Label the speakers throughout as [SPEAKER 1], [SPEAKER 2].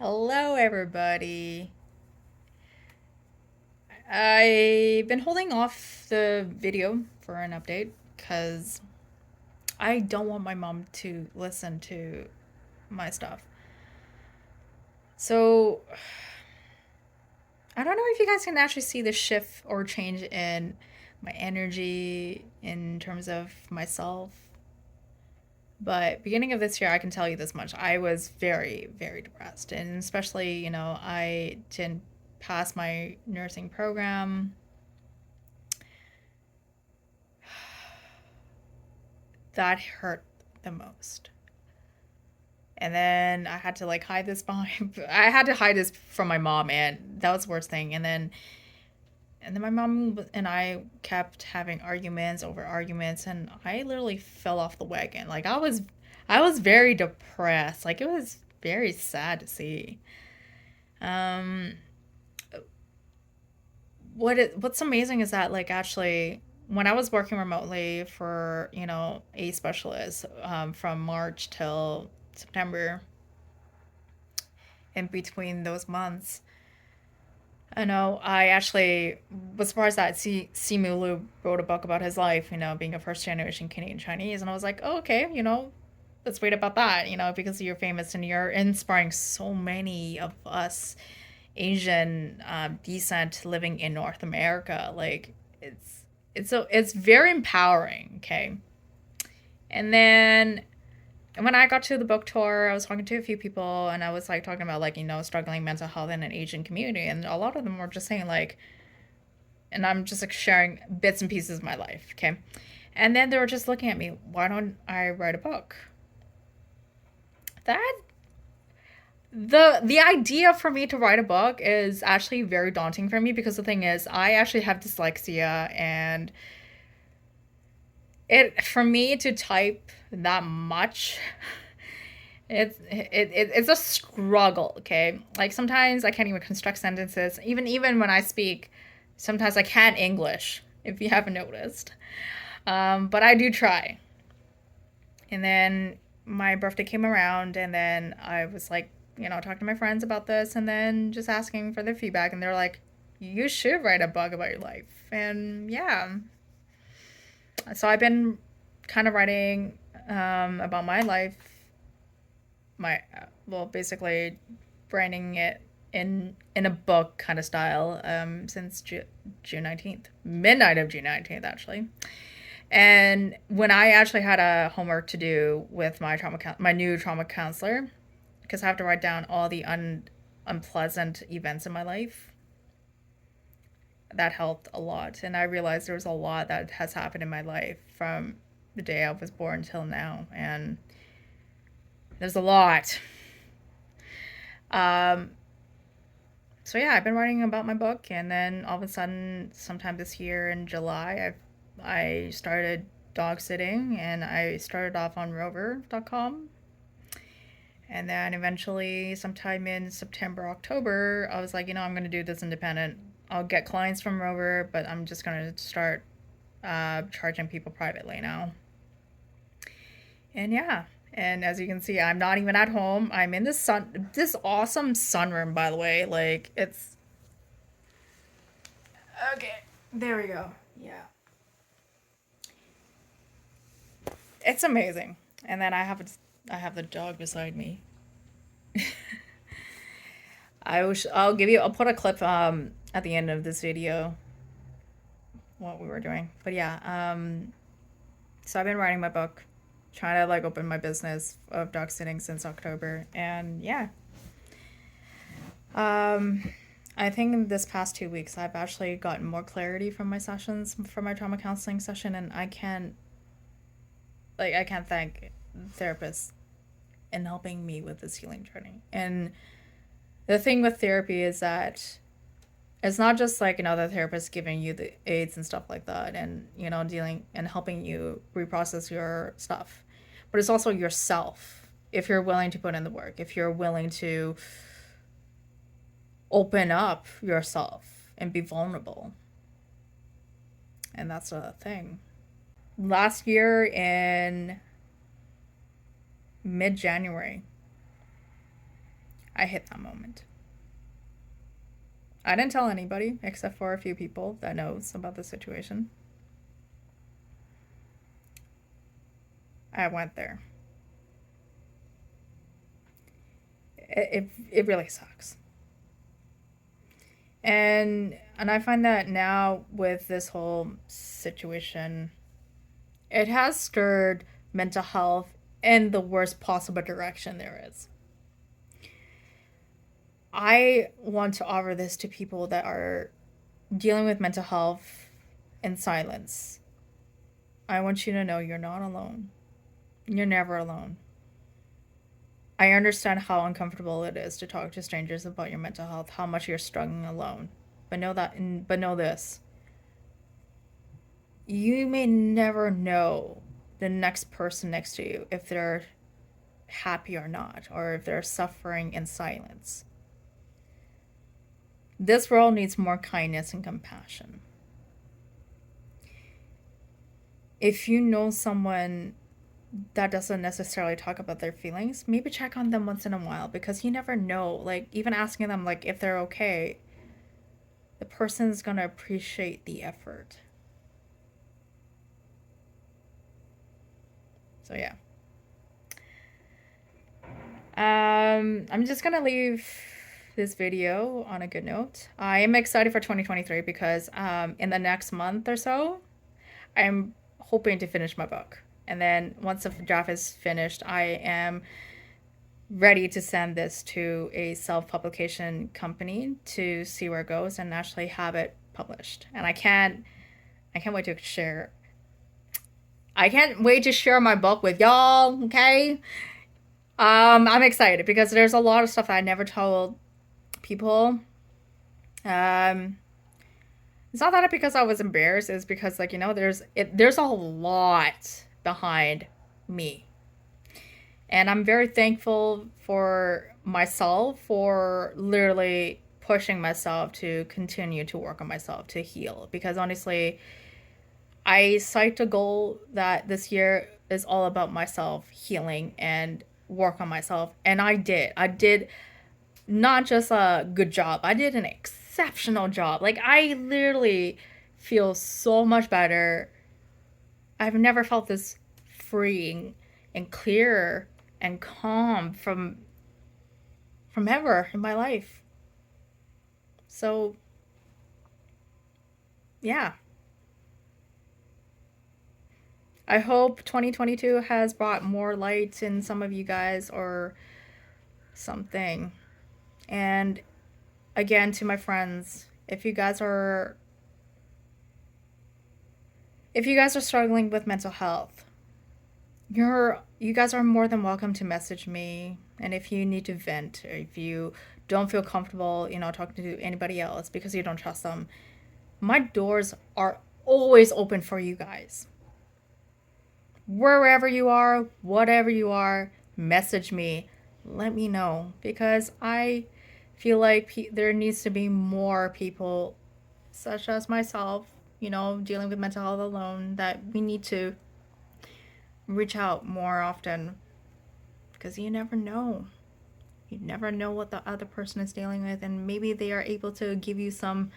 [SPEAKER 1] Hello, everybody. I've been holding off the video for an update because I don't want my mom to listen to my stuff. So, I don't know if you guys can actually see the shift or change in my energy in terms of myself. But beginning of this year, I can tell you this much. I was very, very depressed. And especially, I didn't pass my nursing program. That hurt the most. And then I had to like hide this behind I had to hide this from my mom, and that was the worst thing. And then my mom and I kept having arguments over arguments, and I literally fell off the wagon. Like I was very depressed. Like it was very sad to see. Um what's amazing is that like actually when I was working remotely for, a specialist from March till September, in between those months, I know I actually was surprised that Simu Liu wrote a book about his life, being a first generation Canadian Chinese. And I was like, oh, okay, let's read about that, because you're famous and you're inspiring so many of us Asian descent living in North America. Like, it's very empowering, okay? And then when I got to the book tour, I was talking to a few people, and I was like talking about like struggling mental health in an Asian community, and a lot of them were just saying like, and I'm just like sharing bits and pieces of my life, okay? And then they were just looking at me. Why don't I write a book? That the idea for me to write a book is actually very daunting for me, because the thing is, I actually have dyslexia, and it for me to type that much, it's a struggle, okay? Like sometimes I can't even construct sentences. Even when I speak, sometimes I can't English, if you haven't noticed. But I do try. And then my birthday came around, and then I was like, talking to my friends about this, and then just asking for their feedback, and they're like, you should write a book about your life. And yeah, so I've been kind of writing about my life, well, basically branding it in a book kind of style, since June 19th, midnight of June 19th, actually. And when I actually had a homework to do with my new trauma counselor, because I have to write down all the unpleasant events in my life, that helped a lot. And I realized there was a lot that has happened in my life from the day I was born till now, and there's a lot. Um, so yeah, I've been writing about my book, and then all of a sudden, sometime this year in July, I started dog sitting, and I started off on Rover.com, and then eventually, sometime in September, October, I was like, I'm going to do this independent. I'll get clients from Rover, but I'm just going to start charging people privately now. And yeah, and as you can see, I'm not even at home. I'm in this awesome sunroom, by the way. Like it's okay. There we go. Yeah, it's amazing. And then I have the dog beside me. I'll put a clip at the end of this video what we were doing. But yeah, so I've been writing my book, trying to like open my business of dog sitting since October, and yeah, um, I think in this past 2 weeks I've actually gotten more clarity from my sessions, from my trauma counseling session, and I can't thank therapists in helping me with this healing journey. And the thing with therapy is that it's not just like another therapist giving you the aids and stuff like that, and dealing and helping you reprocess your stuff, but it's also yourself. If you're willing to put in the work, if you're willing to open up yourself and be vulnerable, and that's the thing. Last year in mid January, I hit that moment. I didn't tell anybody except for a few people that knows about the situation. I went there. It really sucks. And I find that now with this whole situation, it has stirred mental health in the worst possible direction there is. I want to offer this to people that are dealing with mental health in silence. I want you to know you're not alone. You're never alone. I understand how uncomfortable it is to talk to strangers about your mental health, how much you're struggling alone. But know this. You may never know the next person next to you if they're happy or not, or if they're suffering in silence. This world needs more kindness and compassion. If you know someone that doesn't necessarily talk about their feelings, maybe check on them once in a while, because you never know. Like, even asking them, like, if they're okay, the person's gonna appreciate the effort. So, yeah. I'm just gonna leave this video on a good note. I am excited for 2023 because in the next month or so, I'm hoping to finish my book. And then once the draft is finished, I am ready to send this to a self-publication company to see where it goes and actually have it published. And I can't wait to share. I can't wait to share my book with y'all, okay? I'm excited because there's a lot of stuff that I never told people. Um, it's not that because I was embarrassed. It's because, like, there's a lot behind me, and I'm very thankful for myself for literally pushing myself to continue to work on myself to heal. Because honestly, I set a goal that this year is all about myself healing and work on myself, and I did. I did not just a good job. I did an exceptional job. Like, I literally feel so much better. I've never felt this freeing and clear and calm from ever in my life. So, yeah. I hope 2022 has brought more light in some of you guys or something. And again, to my friends, if you guys are struggling with mental health, you guys are more than welcome to message me. And if you need to vent, or if you don't feel comfortable, talking to anybody else because you don't trust them, my doors are always open for you guys. Wherever you are, whatever you are, message me. Let me know, because I feel like there needs to be more people such as myself, dealing with mental health alone, that we need to reach out more often, because you never know. You never know what the other person is dealing with, and maybe they are able to give you some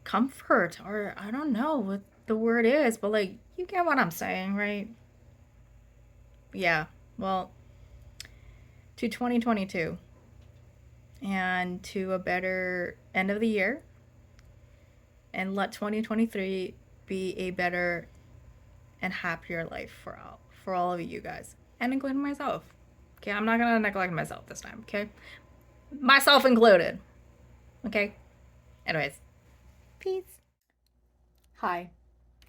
[SPEAKER 1] comfort, or I don't know what the word is, but like, you get what I'm saying, right? Yeah. Well, to 2022 and to a better end of the year, and let 2023 be a better and happier life for all of you guys, and including myself. Okay, I'm not gonna neglect myself this time, okay? Myself included. Okay? Anyways, peace. Hi.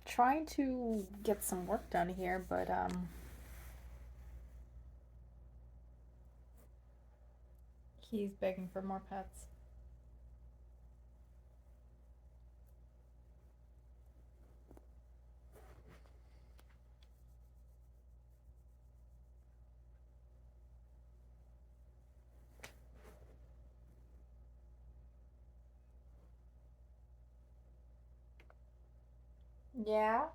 [SPEAKER 1] Trying to get some work done here, but he's begging for more pets. Yeah.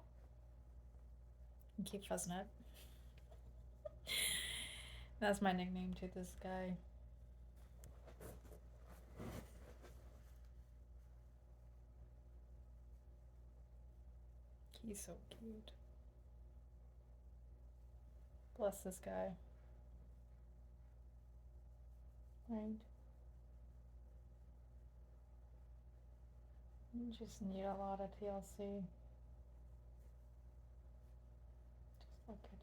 [SPEAKER 1] And keep fuzzing it. That's my nickname to this guy. He's so cute. Bless this guy. Right? You just need a lot of TLC. Just look at